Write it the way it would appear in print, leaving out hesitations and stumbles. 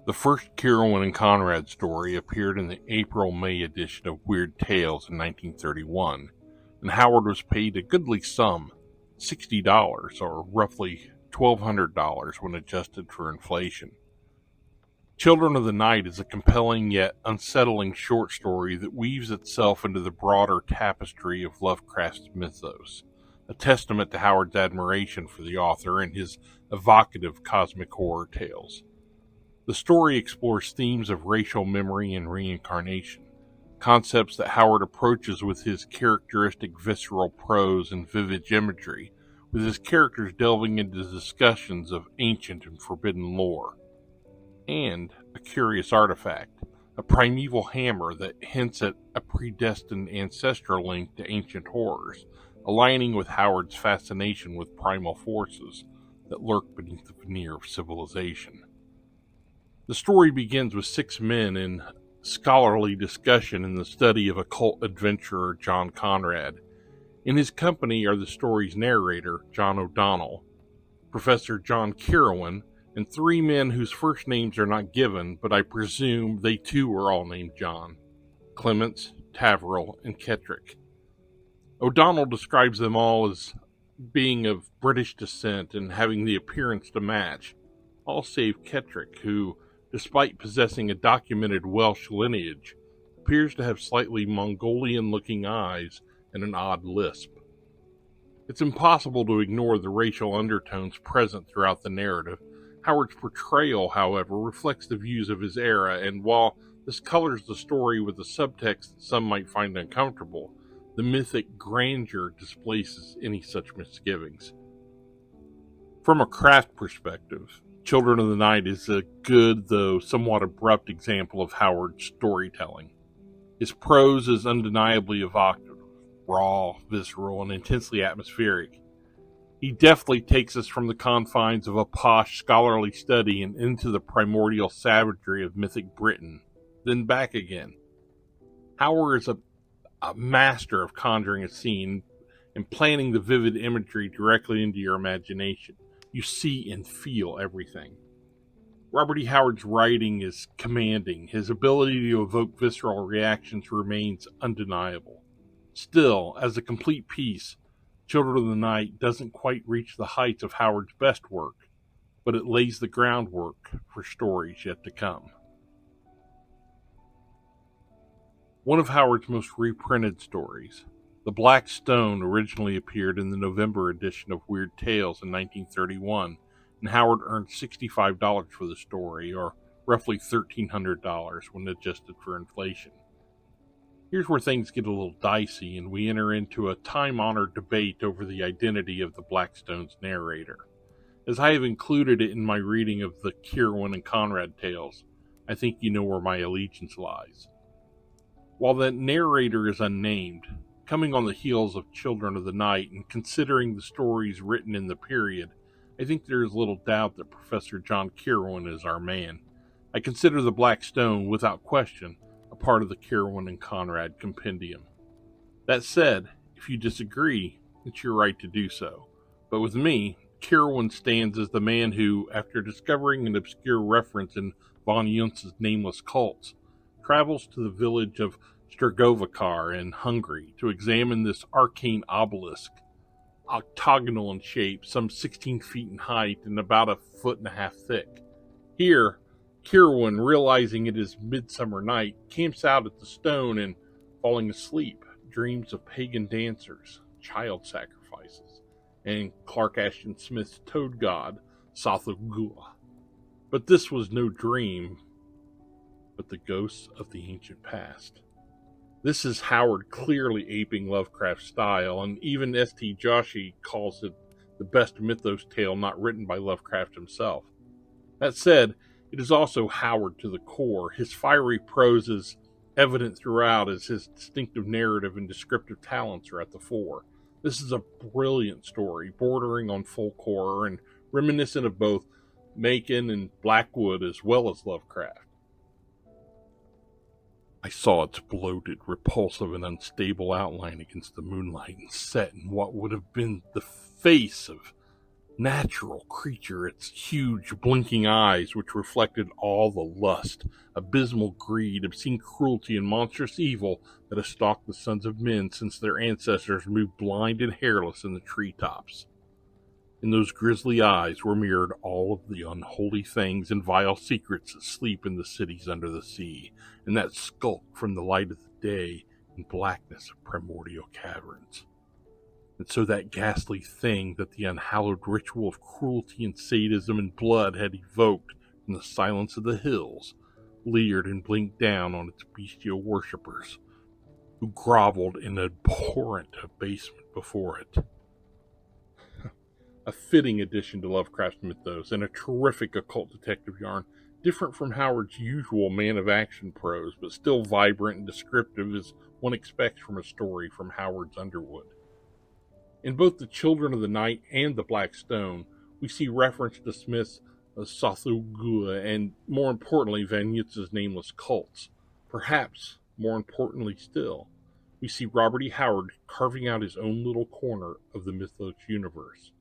The first Kirowan and Conrad story appeared in the April-May edition of Weird Tales in 1931, and Howard was paid a goodly sum, $60, or roughly $1,200 when adjusted for inflation. Children of the Night is a compelling yet unsettling short story that weaves itself into the broader tapestry of Lovecraft's mythos, a testament to Howard's admiration for the author and his evocative cosmic horror tales. The story explores themes of racial memory and reincarnation, concepts that Howard approaches with his characteristic visceral prose and vivid imagery, with his characters delving into discussions of ancient and forbidden lore. And a curious artifact, a primeval hammer that hints at a predestined ancestral link to ancient horrors, aligning with Howard's fascination with primal forces that lurk beneath the veneer of civilization. The story begins with 6 men in scholarly discussion in the study of occult adventurer John Conrad. In his company are the story's narrator, John O'Donnell, Professor John Kirowan, and 3 men whose first names are not given, but I presume they too are all named John: Clements, Taverell, and Kettrick. O'Donnell describes them all as being of British descent and having the appearance to match, all save Kettrick, who, despite possessing a documented Welsh lineage, appears to have slightly Mongolian-looking eyes and an odd lisp. It's impossible to ignore the racial undertones present throughout the narrative. Howard's portrayal, however, reflects the views of his era, and while this colors the story with a subtext that some might find uncomfortable, the mythic grandeur displaces any such misgivings. From a craft perspective, Children of the Night is a good, though somewhat abrupt example of Howard's storytelling. His prose is undeniably evocative, raw, visceral, and intensely atmospheric. He deftly takes us from the confines of a posh scholarly study and into the primordial savagery of mythic Britain, then back again. Howard is a master of conjuring a scene and planting the vivid imagery directly into your imagination. You see and feel everything. Robert E. Howard's writing is commanding. His ability to evoke visceral reactions remains undeniable. Still, as a complete piece, Children of the Night doesn't quite reach the heights of Howard's best work, but it lays the groundwork for stories yet to come. One of Howard's most reprinted stories, The Black Stone, originally appeared in the November edition of Weird Tales in 1931, and Howard earned $65 for the story, or roughly $1,300 when adjusted for inflation. Here's where things get a little dicey, and we enter into a time-honored debate over the identity of the Blackstone's narrator. As I have included it in my reading of the Kirowan and Conrad tales, I think you know where my allegiance lies. While the narrator is unnamed, coming on the heels of Children of the Night and considering the stories written in the period, I think there is little doubt that Professor John Kirowan is our man. I consider the Black Stone, without question, a part of the Kirowan and Conrad compendium. That said, if you disagree, it's your right to do so. But with me, Kirowan stands as the man who, after discovering an obscure reference in Vaughan nameless cults, travels to the village of Strgovacar in Hungary to examine this arcane obelisk, octagonal in shape, some 16 feet in height and about 1.5 feet thick. Here, Kirowan, realizing it is midsummer night, camps out at the stone and, falling asleep, dreams of pagan dancers, child sacrifices, and Clark Ashton Smith's toad god, Sothogua. But this was no dream, but the ghosts of the ancient past. This is Howard clearly aping Lovecraft's style, and even S.T. Joshi calls it the best mythos tale not written by Lovecraft himself. That said, it is also Howard to the core. His fiery prose is evident throughout as his distinctive narrative and descriptive talents are at the fore. This is a brilliant story, bordering on folk horror and reminiscent of both Macon and Blackwood as well as Lovecraft. I saw its bloated, repulsive, and unstable outline against the moonlight and set in what would have been the face of natural creature, its huge blinking eyes which reflected all the lust, abysmal greed, obscene cruelty, and monstrous evil that has stalked the sons of men since their ancestors moved blind and hairless in the treetops. In those grisly eyes were mirrored all of the unholy things and vile secrets that sleep in the cities under the sea, and that skulk from the light of the day in blackness of primordial caverns. And so that ghastly thing that the unhallowed ritual of cruelty and sadism and blood had evoked from the silence of the hills leered and blinked down on its bestial worshippers, who groveled in abhorrent abasement before it. A fitting addition to Lovecraft's mythos, and a terrific occult detective yarn, different from Howard's usual man-of-action prose, but still vibrant and descriptive as one expects from a story from Howard's Underwood. In both The Children of the Night and The Black Stone, we see reference to Smith's Sothogua and, more importantly, Van Nutz's nameless cults. Perhaps, more importantly still, we see Robert E. Howard carving out his own little corner of the mythos universe.